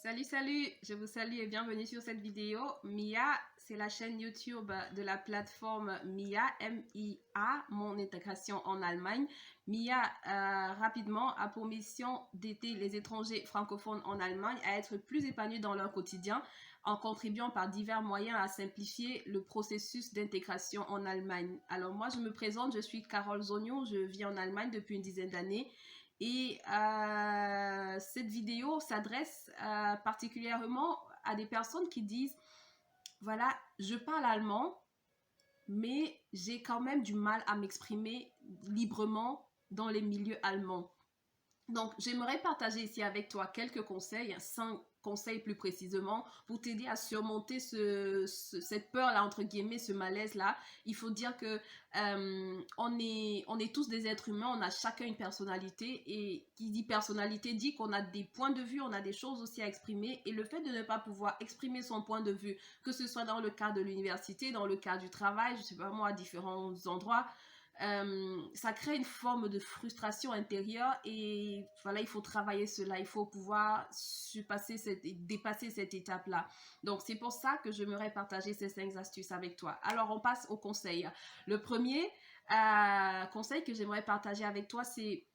Salut, je vous salue et bienvenue sur cette vidéo. Mia, c'est la chaîne YouTube de la plateforme Mia, M-I-A, mon intégration en Allemagne. Mia, rapidement, a pour mission d'aider les étrangers francophones en Allemagne à être plus épanouis dans leur quotidien en contribuant par divers moyens à simplifier le processus d'intégration en Allemagne. Alors moi, je me présente, je suis Carole Zogno, je vis en Allemagne depuis une dizaine d'années. Et cette vidéo s'adresse particulièrement à des personnes qui disent, voilà, je parle allemand, mais j'ai quand même du mal à m'exprimer librement dans les milieux allemands. Donc, j'aimerais partager ici avec toi quelques conseils, 5 conseils plus précisément, pour t'aider à surmonter cette peur-là, entre guillemets, ce malaise-là. Il faut dire que on est tous des êtres humains, on a chacun une personnalité, et qui dit personnalité dit qu'on a des points de vue, on a des choses aussi à exprimer, et le fait de ne pas pouvoir exprimer son point de vue, que ce soit dans le cadre de l'université, dans le cadre du travail, je sais pas moi, à différents endroits, ça crée une forme de frustration intérieure et voilà, il faut travailler cela, il faut pouvoir dépasser cette étape-là. Donc, c'est pour ça que j'aimerais partager ces 5 astuces avec toi. Alors, on passe au conseil. Le premier conseil que j'aimerais partager avec toi, c'est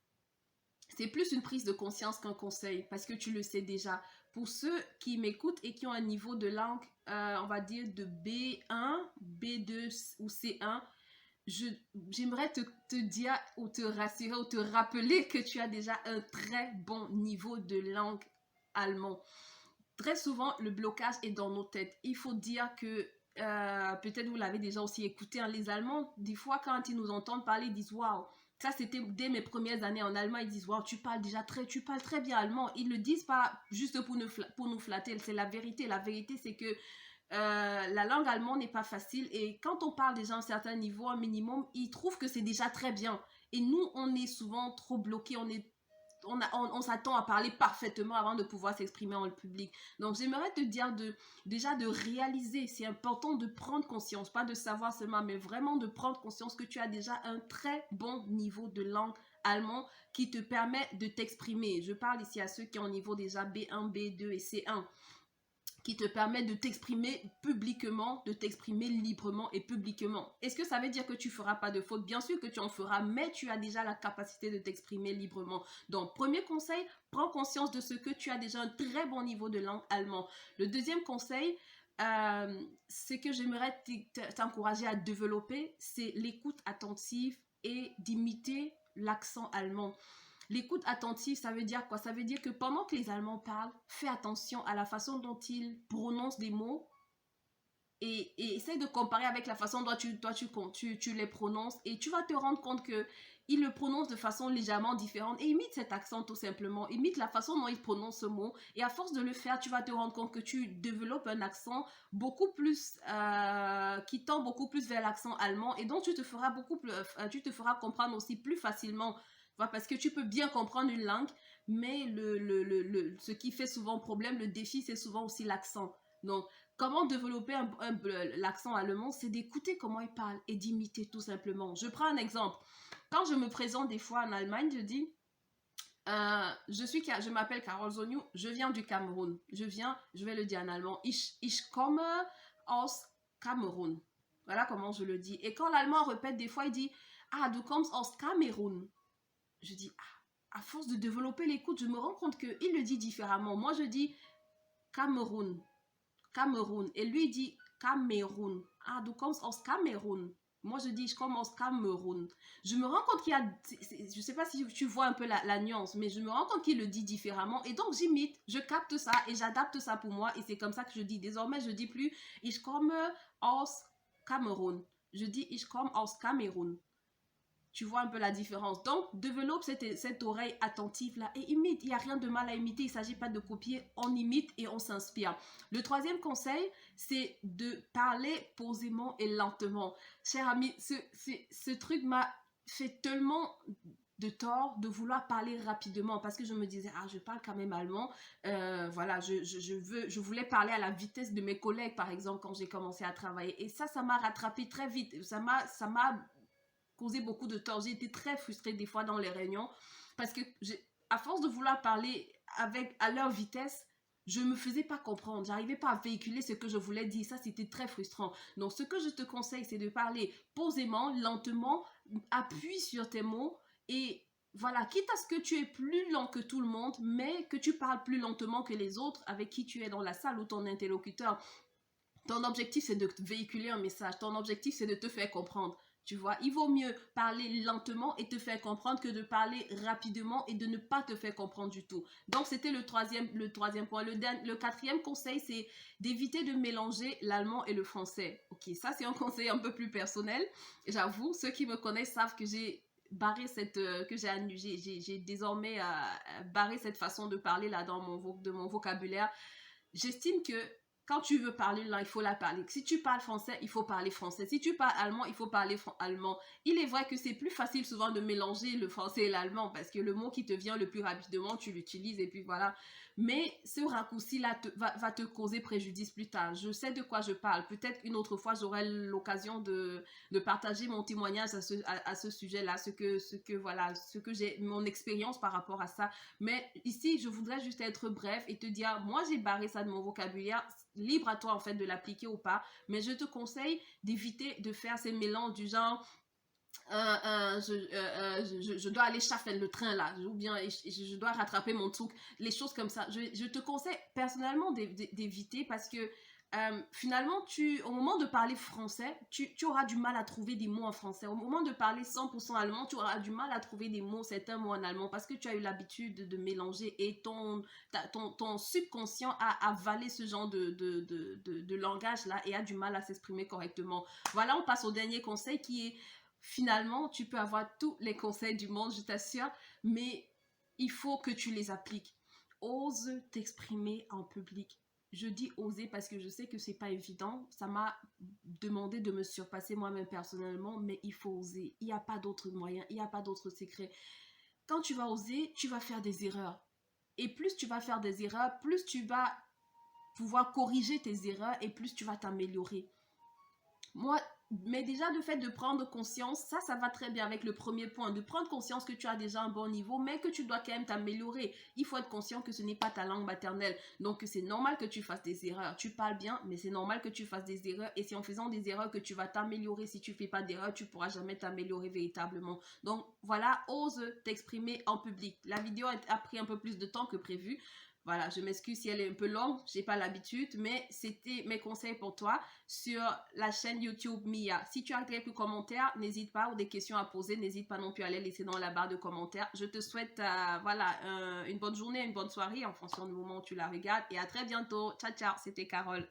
plus une prise de conscience qu'un conseil, parce que tu le sais déjà. Pour ceux qui m'écoutent et qui ont un niveau de langue, on va dire de B1, B2 ou C1, j'aimerais te dire ou te rassurer ou te rappeler que tu as déjà un très bon niveau de langue allemand. Très souvent, le blocage est dans nos têtes. Il faut dire que peut-être vous l'avez déjà aussi écouté, hein, les Allemands, des fois, quand ils nous entendent parler, ils disent waouh. Ça, c'était dès mes premières années en allemand. Ils disent waouh, tu parles très bien allemand. Ils le disent pas juste pour nous flatter. C'est la vérité. La vérité, c'est que la langue allemande n'est pas facile et quand on parle déjà à un certain niveau, un minimum, ils trouvent que c'est déjà très bien. Et nous, on est souvent trop bloqués, on s'attend à parler parfaitement avant de pouvoir s'exprimer en public. Donc, j'aimerais te dire déjà de réaliser, c'est important de prendre conscience, pas de savoir seulement, mais vraiment de prendre conscience que tu as déjà un très bon niveau de langue allemand qui te permet de t'exprimer. Je parle ici à ceux qui ont un niveau déjà B1, B2 et C1 qui te permet de t'exprimer publiquement, de t'exprimer librement et publiquement. Est-ce que ça veut dire que tu ne feras pas de faute? Bien sûr que tu en feras, mais tu as déjà la capacité de t'exprimer librement. Donc, premier conseil, prends conscience de ce que tu as déjà un très bon niveau de langue allemand. Le deuxième conseil, c'est que j'aimerais t'encourager à développer, c'est l'écoute attentive et d'imiter l'accent allemand. L'écoute attentive, ça veut dire quoi? Ça veut dire que pendant que les Allemands parlent, fais attention à la façon dont ils prononcent des mots et essaye de comparer avec la façon dont tu les prononces et tu vas te rendre compte qu'ils le prononcent de façon légèrement différente et imite cet accent tout simplement, imite la façon dont ils prononcent ce mot et à force de le faire, tu vas te rendre compte que tu développes un accent beaucoup plus, qui tend beaucoup plus vers l'accent allemand et donc tu te feras tu te feras comprendre aussi plus facilement. Parce que tu peux bien comprendre une langue, mais ce qui fait souvent problème, le défi, c'est souvent aussi l'accent. Donc, comment développer l'accent allemand? C'est d'écouter comment ils parlent et d'imiter tout simplement. Je prends un exemple. Quand je me présente des fois en Allemagne, je dis, je m'appelle Carole Zogno, je viens du Cameroun. Je vais le dire en allemand, ich komme aus Cameroun. Voilà comment je le dis. Et quand l'allemand répète des fois, il dit, ah, du kommst aus Cameroun. Je dis, ah, à force de développer l'écoute, je me rends compte qu'il le dit différemment. Moi, je dis Cameroun. Cameroun. Et lui, il dit Cameroun. Ah, du kommst aus Cameroun. Moi, je dis, je komme aus Cameroun. Je me rends compte qu'il y a, je sais pas si tu vois un peu la nuance, mais je me rends compte qu'il le dit différemment. Et donc, j'imite, je capte ça et j'adapte ça pour moi. Et c'est comme ça que je dis. Désormais, je dis plus, ich komme aus Cameroun. Je dis, ich komme aus Cameroun. Tu vois un peu la différence. Donc, développe cette oreille attentive-là et imite. Il n'y a rien de mal à imiter. Il ne s'agit pas de copier. On imite et on s'inspire. Le troisième conseil, c'est de parler posément et lentement. Cher ami, ce truc m'a fait tellement de tort de vouloir parler rapidement parce que je me disais, ah, je parle quand même allemand. Voilà, je voulais parler à la vitesse de mes collègues, par exemple, quand j'ai commencé à travailler. Et ça m'a rattrapé très vite. Ça m'a causé beaucoup de tort. J'ai été très frustrée des fois dans les réunions parce que à force de vouloir parler à leur vitesse, je me faisais pas comprendre, j'arrivais pas à véhiculer ce que je voulais dire. Ça, c'était très frustrant. Donc, ce que je te conseille, c'est de parler posément, lentement, appuie sur tes mots et voilà, quitte à ce que tu es plus lent que tout le monde, mais que tu parles plus lentement que les autres avec qui tu es dans la salle ou ton interlocuteur. Ton objectif, c'est de véhiculer un message. Ton objectif, c'est de te faire comprendre. Tu vois, il vaut mieux parler lentement et te faire comprendre que de parler rapidement et de ne pas te faire comprendre du tout. Donc, c'était le troisième point. Le quatrième conseil, c'est d'éviter de mélanger l'allemand et le français. Ok, ça, c'est un conseil un peu plus personnel. J'avoue, ceux qui me connaissent savent que j'ai barré j'ai désormais barré cette façon de parler là dans mon vocabulaire. J'estime que quand tu veux parler une langue, il faut la parler. Si tu parles français, il faut parler français. Si tu parles allemand, il faut parler allemand. Il est vrai que c'est plus facile souvent de mélanger le français et l'allemand parce que le mot qui te vient le plus rapidement, tu l'utilises et puis voilà. Mais ce raccourci-là va te causer préjudice plus tard. Je sais de quoi je parle. Peut-être une autre fois, j'aurai l'occasion de partager mon témoignage à ce sujet-là, ce que j'ai, mon expérience par rapport à ça. Mais ici, je voudrais juste être bref et te dire, moi, j'ai barré ça de mon vocabulaire. Libre à toi, en fait, de l'appliquer ou pas. Mais je te conseille d'éviter de faire ces mélanges du genre je dois aller chaffer le train là, ou bien je dois rattraper mon truc, les choses comme ça. Je te conseille personnellement d'éviter parce que finalement, au moment de parler français, tu auras du mal à trouver des mots en français. Au moment de parler 100% allemand, tu auras du mal à trouver des mots, certains mots en allemand, parce que tu as eu l'habitude de mélanger et ton subconscient a avalé ce genre de langage-là et a du mal à s'exprimer correctement. Voilà, on passe au dernier conseil qui est finalement, tu peux avoir tous les conseils du monde, je t'assure, mais il faut que tu les appliques. Ose t'exprimer en public. Je dis oser parce que je sais que c'est pas évident. Ça m'a demandé de me surpasser moi-même personnellement, mais il faut oser. Il n'y a pas d'autre moyen, il n'y a pas d'autre secret. Quand tu vas oser, tu vas faire des erreurs. Et plus tu vas faire des erreurs, plus tu vas pouvoir corriger tes erreurs et plus tu vas t'améliorer. Moi, mais déjà, le fait de prendre conscience, ça va très bien avec le premier point, de prendre conscience que tu as déjà un bon niveau, mais que tu dois quand même t'améliorer. Il faut être conscient que ce n'est pas ta langue maternelle. Donc, c'est normal que tu fasses des erreurs. Tu parles bien, mais c'est normal que tu fasses des erreurs. Et c'est en faisant des erreurs que tu vas t'améliorer. Si tu ne fais pas d'erreurs, tu ne pourras jamais t'améliorer véritablement. Donc, voilà, ose t'exprimer en public. La vidéo a pris un peu plus de temps que prévu. Voilà, je m'excuse si elle est un peu longue, j'ai pas l'habitude, mais c'était mes conseils pour toi sur la chaîne YouTube Mia. Si tu as quelques commentaires, n'hésite pas, ou des questions à poser, n'hésite pas non plus à les laisser dans la barre de commentaires. Je te souhaite une bonne journée, une bonne soirée en fonction du moment où tu la regardes et à très bientôt. Ciao, ciao, c'était Carole.